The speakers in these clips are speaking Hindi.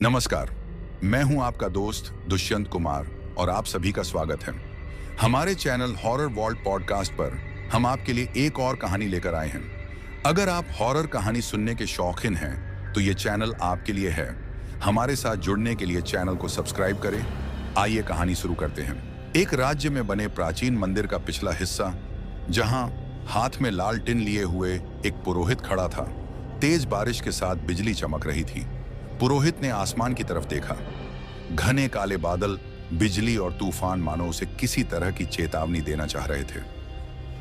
नमस्कार। मैं हूं आपका दोस्त दुष्यंत कुमार और आप सभी का स्वागत है हमारे चैनल हॉरर वॉल्ट पॉडकास्ट पर। हम आपके लिए एक और कहानी लेकर आए हैं। अगर आप हॉरर कहानी सुनने के शौकीन हैं तो ये चैनल आपके लिए है। हमारे साथ जुड़ने के लिए चैनल को सब्सक्राइब करें। आइए कहानी शुरू करते हैं। एक राज्य में बने प्राचीन मंदिर का पिछला हिस्सा, जहां हाथ में लाल टिन लिए हुए एक पुरोहित खड़ा था। तेज बारिश के साथ बिजली चमक रही थी। पुरोहित ने आसमान की तरफ देखा। घने काले बादल, बिजली और तूफान मानो उसे किसी तरह की चेतावनी देना चाह रहे थे।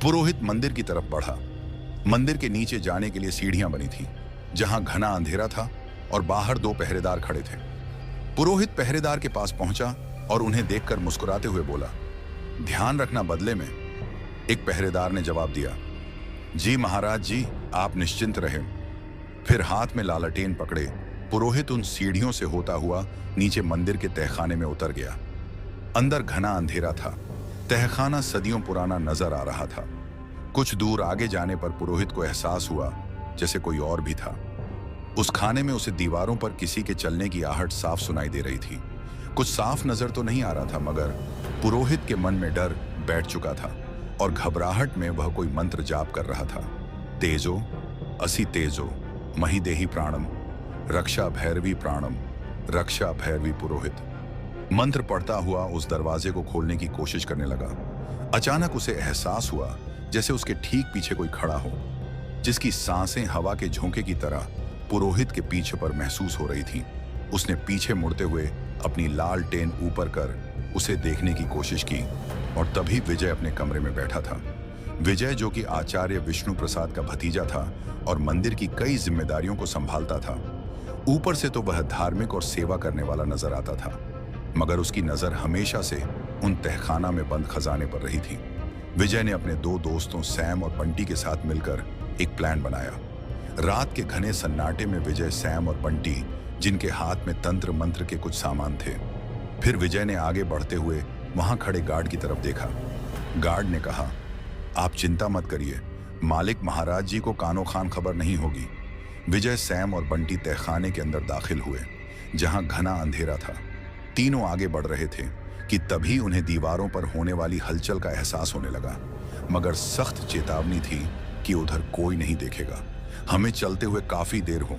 पुरोहित मंदिर की तरफ बढ़ा। मंदिर के नीचे जाने के लिए सीढ़ियां बनी थी, जहां घना अंधेरा था और बाहर दो पहरेदार खड़े थे। पुरोहित पहरेदार के पास पहुंचा और उन्हें देखकर मुस्कुराते हुए बोला, ध्यान रखना बदले में। एक पहरेदार ने जवाब दिया, जी महाराज जी, आप निश्चिंत रहे। फिर हाथ में लालटेन पकड़े पुरोहित उन सीढ़ियों से होता हुआ नीचे मंदिर के तहखाने में उतर गया। अंदर घना अंधेरा था। तहखाना सदियों पुराना नजर आ रहा था। कुछ दूर आगे जाने पर पुरोहित को एहसास हुआ जैसे कोई और भी था। उस खाने में उसे दीवारों पर किसी के चलने की आहट साफ सुनाई दे रही थी। कुछ साफ नजर तो नहीं आ रहा था, मगर पुरोहित के मन में डर बैठ चुका था और घबराहट में वह कोई मंत्र जाप कर रहा था। तेजो असि तेजो मही देहि प्राणम, रक्षा भैरवी प्राणम, रक्षा भैरवी। पुरोहित मंत्र पढ़ता हुआ उस दरवाजे को खोलने की कोशिश करने लगा। अचानक उसे एहसास हुआ जैसे उसके ठीक पीछे कोई खड़ा हो, जिसकी सांसें हवा के झोंके की तरह पुरोहित के पीछे पर महसूस हो रही थी। उसने पीछे मुड़ते हुए अपनी लाल टेन ऊपर कर उसे देखने की कोशिश की और तभी विजय अपने कमरे में बैठा था। विजय, जो कि आचार्य विष्णु प्रसाद का भतीजा था और मंदिर की कई जिम्मेदारियों को संभालता था। ऊपर से तो वह धार्मिक और सेवा करने वाला नजर आता था, मगर उसकी नजर हमेशा से उन तहखाना में बंद खजाने पर रही थी। विजय ने अपने दो दोस्तों सैम और बंटी के साथ मिलकर एक प्लान बनाया। रात के घने सन्नाटे में विजय, सैम और बंटी, जिनके हाथ में तंत्र मंत्र के कुछ सामान थे। फिर विजय ने आगे बढ़ते हुए वहां खड़े गार्ड की तरफ देखा। गार्ड ने कहा, आप चिंता मत करिए, मालिक महाराज जी को कानो खान खबर नहीं होगी। विजय, सैम और बंटी तहखाने के अंदर दाखिल हुए, जहां घना अंधेरा था। तीनों आगे बढ़ रहे थे कि तभी उन्हें दीवारों पर होने वाली हलचल का एहसास होने लगा, मगर सख्त चेतावनी थी कि उधर कोई नहीं देखेगा। हमें चलते हुए काफी देर हो,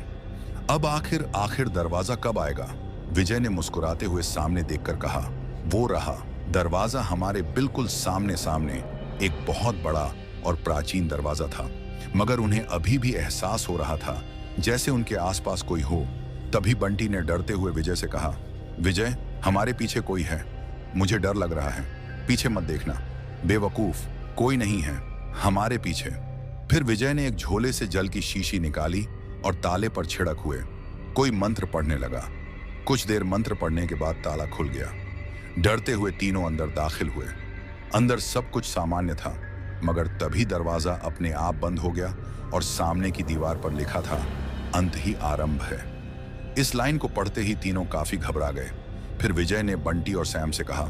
अब आखिर दरवाजा कब आएगा? विजय ने मुस्कुराते हुए सामने देखकर कहा, वो रहा दरवाजा। हमारे बिल्कुल सामने सामने एक बहुत बड़ा और प्राचीन दरवाजा था, मगर उन्हें अभी भी एहसास हो रहा था जैसे उनके आसपास कोई हो। तभी बंटी ने डरते हुए विजय से कहा, विजय, हमारे पीछे कोई है, मुझे डर लग रहा है, पीछे मत देखना। बेवकूफ, कोई नहीं है हमारे पीछे। फिर विजय ने एक झोले से जल की शीशी निकाली और ताले पर छिड़क हुए कोई मंत्र पढ़ने लगा। कुछ देर मंत्र पढ़ने के बाद ताला खुल गया। डरते हुए तीनों अंदर दाखिल हुए। अंदर सब कुछ सामान्य था, मगर तभी दरवाजा अपने आप बंद हो गया और सामने की दीवार पर लिखा था, अंत ही आरंभ है। इस लाइन को पढ़ते ही तीनों काफी घबरा गए। फिर विजय ने बंटी और सैम से कहा,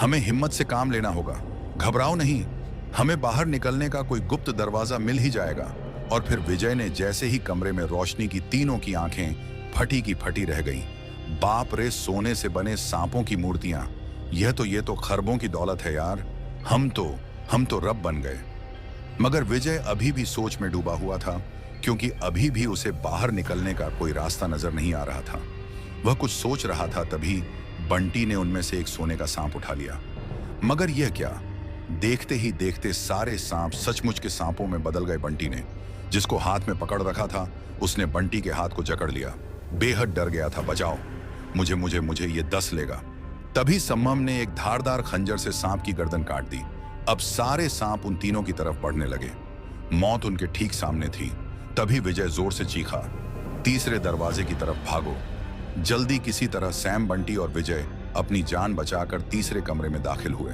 हमें हिम्मत से काम लेना होगा, घबराओ नहीं, हमें बाहर निकलने का कोई गुप्त दरवाजा मिल ही जाएगा। और फिर विजय ने जैसे ही कमरे में रोशनी की, तीनों की आंखें फटी की फटी रह गईं। बाप रे, सोने से बने सांपों की मूर्तियां, ये तो खरबों की दौलत है यार। हम तो रब बन गए। मगर विजय अभी भी सोच में डूबा हुआ था, क्योंकि अभी भी उसे बाहर निकलने का कोई रास्ता नजर नहीं आ रहा था। वह कुछ सोच रहा था, तभी बंटी ने उनमें से एक सोने का सांप उठा लिया। मगर यह क्या, देखते ही देखते सारे सांप सचमुच के सांपों में बदल गए। बंटी ने जिसको हाथ में पकड़ रखा था, उसने बंटी के हाथ को जकड़ लिया। बेहद डर गया था, बचाओ मुझे ये दस लेगा। तभी सम्मम ने एक धारदार खंजर से सांप की गर्दन काट दी। अब सारे सांप उन तीनों की तरफ बढ़ने लगे। मौत उनके ठीक सामने थी। तभी विजय जोर से चीखा, तीसरे दरवाजे की तरफ भागो। जल्दी किसी तरह सैम, बंटी और विजय अपनी जान बचाकर तीसरे कमरे में दाखिल हुए।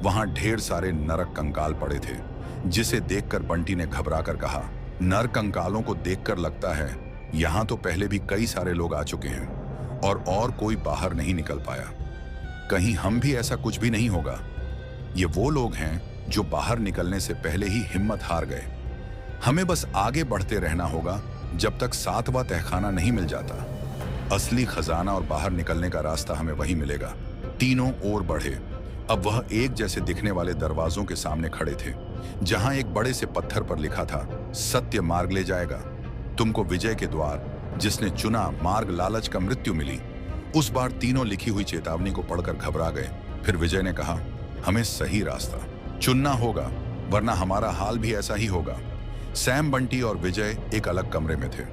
वहां ढेर सारे नरक कंकाल पड़े थे, जिसे देखकर बंटी ने घबराकर कहा, नर कंकालों को देखकर लगता है यहां तो पहले भी कई सारे लोग आ चुके हैं और कोई बाहर नहीं निकल पाया। कहीं हम भी ऐसा कुछ भी नहीं होगा। ये वो लोग हैं जो बाहर निकलने से पहले ही हिम्मत हार गए। हमें बस आगे बढ़ते रहना होगा जब तक सातवां तहखाना नहीं मिल जाता। असली खजाना और बाहर निकलने का रास्ता हमें वहीं मिलेगा। तीनों ओर बढ़े। अब वह एक जैसे दिखने वाले दरवाजों के सामने खड़े थे, जहां एक बड़े से पत्थर पर लिखा था, सत्य मार्ग ले जाएगा तुमको विजय के द्वार। जिसने चुना मार्ग लालच का मृत्यु मिली। उस बार तीनों लिखी हुई चेतावनी को पढ़कर घबरा गए। फिर विजय ने कहा, हमें सही रास्ता चुनना होगा, वरना हमारा हाल भी ऐसा ही होगा। सैम, बंटी और विजय एक अलग कमरे में थे।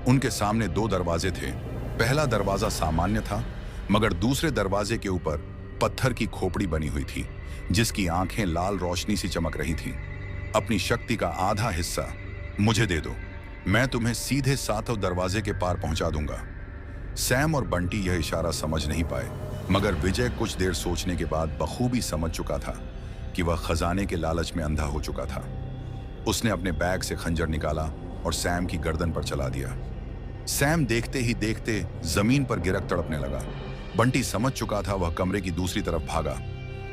उनके सामने दो दरवाजे थे। पहला दरवाजा सामान्य था, मगर दूसरे दरवाजे के ऊपर पत्थर की खोपड़ी बनी हुई थी, जिसकी आंखें लाल रोशनी से चमक रही थीं। अपनी शक्ति का आधा हिस्सा मुझे दे दो, मैं तुम्हें सीधे सातों दरवाजे के पार पहुंचा दूंगा। सैम और बंटी यह इशारा समझ नहीं पाए, मगर विजय कुछ देर सोचने के बाद बखूबी समझ चुका था कि वह खजाने के लालच में अंधा हो चुका था। उसने अपने बैग से खंजर निकाला और सैम की गर्दन पर चला दिया। सैम देखते ही देखते जमीन पर गिरक तड़पने लगा। बंटी समझ चुका था, वह कमरे की दूसरी तरफ भागा,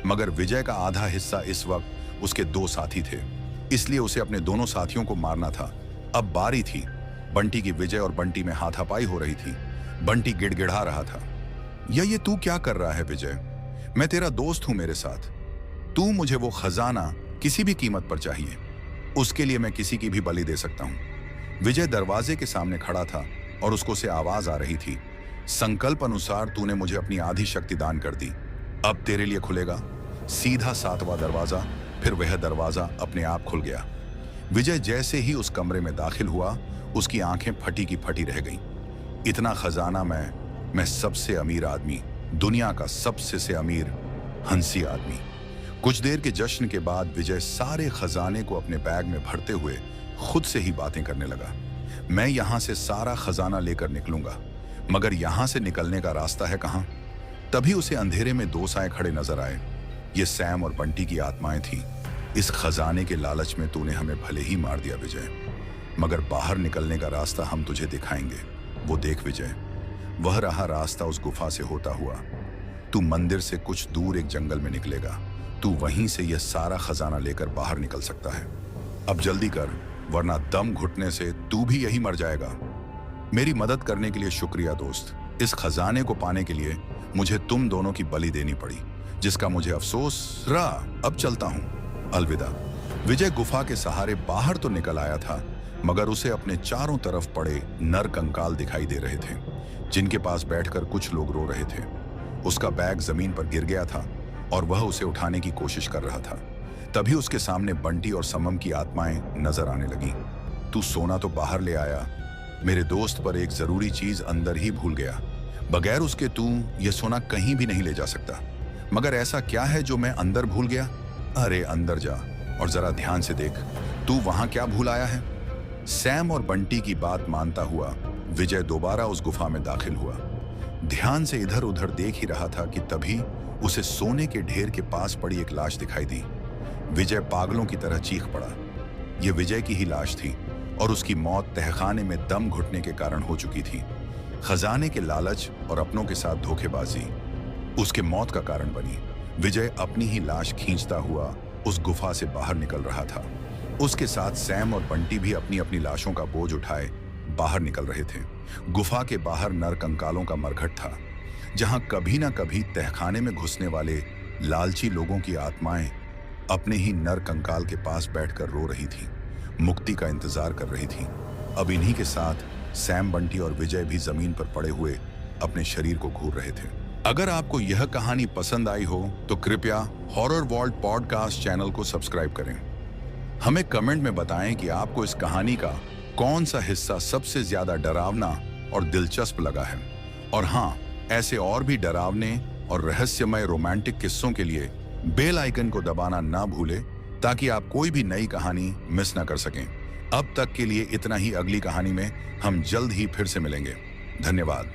मगर विजय का आधा हिस्सा इस वक्त उसके दो साथी थे, इसलिए उसे अपने दोनों साथियों को मारना था। अब बारी थी बंटी की। विजय और बंटी में हाथापाई हो रही थी। बंटी गिड़गिड़ा रहा था, ये तू क्या कर रहा है विजय? मैं तेरा दोस्त हूं, मेरे साथ तू मुझे वो खजाना किसी भी कीमत पर चाहिए, उसके लिए मैं किसी की भी बलि दे सकता हूं। विजय दरवाजे के सामने खड़ा था और उसको से आवाज आ रही थी, संकल्प अनुसार तूने मुझे अपनी आधी शक्ति दान कर दी, अब तेरे लिए खुलेगा सीधा सातवां दरवाजा। फिर वह दरवाजा अपने आप खुल गया। विजय जैसे ही उस कमरे में दाखिल हुआ, उसकी आंखें फटी की फटी रह गईं। इतना खजाना, मैं सबसे अमीर आदमी, दुनिया का सबसे से अमीर हंसी आदमी। कुछ देर के जश्न के बाद विजय सारे खजाने को अपने बैग में भरते हुए खुद से ही बातें करने लगा। मैं यहां से सारा खजाना लेकर निकलूंगा, मगर यहां से निकलने का रास्ता है कहां? तभी उसे अंधेरे में दो साए खड़े नजर आए। ये सैम और बंटी की आत्माएं थीं। इस खजाने के लालच में तूने हमें भले ही मार दिया विजय, मगर बाहर निकलने का रास्ता हम तुझे दिखाएंगे। वो देख विजय, वह रहा रास्ता उस गुफा से होता हुआ। तू मंदिर से कुछ दूर एक जंगल में निकलेगा। तू वहीं से यह सारा खजाना लेकर बाहर निकल सकता है। अब जल्दी कर, वरना दम घुटने से तू भी यही मर जाएगा। मेरी मदद करने के लिए शुक्रिया दोस्त। इस खजाने को पाने के लिए मुझे तुम दोनों की बलि देनी पड़ी, जिसका मुझे अफसोस रहा। अब चलता हूं, अलविदा। विजय गुफा के सहारे बाहर तो निकल आया था, मगर उसे अपने चारों तरफ पड़े नर कंकाल दिखाई दे रहे थे, जिनके पास बैठकर कुछ लोग रो रहे थे। उसका बैग जमीन पर गिर गया था और वह उसे उठाने की कोशिश कर रहा था। तभी उसके सामने बंटी और समम की आत्माएं नजर आने लगी। तू सोना तो बाहर ले आया, मेरे दोस्त, पर एक जरूरी चीज अंदर ही भूल गया। बगैर उसके तू ये सोना कहीं भी नहीं ले जा सकता। मगर ऐसा क्या है जो मैं अंदर भूल गया? अरे अंदर जा और जरा ध्यान से देख, तू वहां क्या भूल आया है? सैम और बंटी की बात मानता हुआ विजय दोबारा उस गुफा में दाखिल हुआ। ध्यान से इधर उधर देख ही रहा था कि तभी उसे सोने के ढेर के पास पड़ी एक लाश दिखाई दी। विजय पागलों की तरह चीख पड़ा। यह विजय की ही लाश थी और उसकी मौत तहखाने में दम घुटने के कारण हो चुकी थी। खजाने के लालच और अपनों के साथ धोखेबाजी उसके मौत का कारण बनी। विजय अपनी ही लाश खींचता हुआ उस गुफा से बाहर निकल रहा था। उसके साथ सैम और बंटी भी अपनी अपनी लाशों का बोझ उठाए बाहर निकल रहे थे। गुफा के बाहर नर कंकालों का मरघट था, जहां कभी ना कभी तहखाने में घुसने वाले लालची लोगों की आत्माएं अपने ही नर कंकाल के पास बैठकर रो रही थी, मुक्ति का इंतजार कर रही थी। अब इन्हीं के साथ सैम, बंटी और विजय भी जमीन पर पड़े हुए अपने शरीर को घूर रहे थे। अगर आपको यह कहानी पसंद आई हो तो कृपया हॉरर वॉल्ट पॉडकास्ट चैनल को सब्सक्राइब करें। हमें कमेंट में बताएं कि आपको इस कहानी का कौन सा हिस्सा सबसे ज्यादा डरावना और दिलचस्प लगा है। और हाँ, ऐसे और भी डरावने और रहस्यमय रोमांटिक किस्सों के लिए बेल आइकन को दबाना ना भूलें, ताकि आप कोई भी नई कहानी मिस ना कर सकें। अब तक के लिए इतना ही। अगली कहानी में हम जल्द ही फिर से मिलेंगे। धन्यवाद।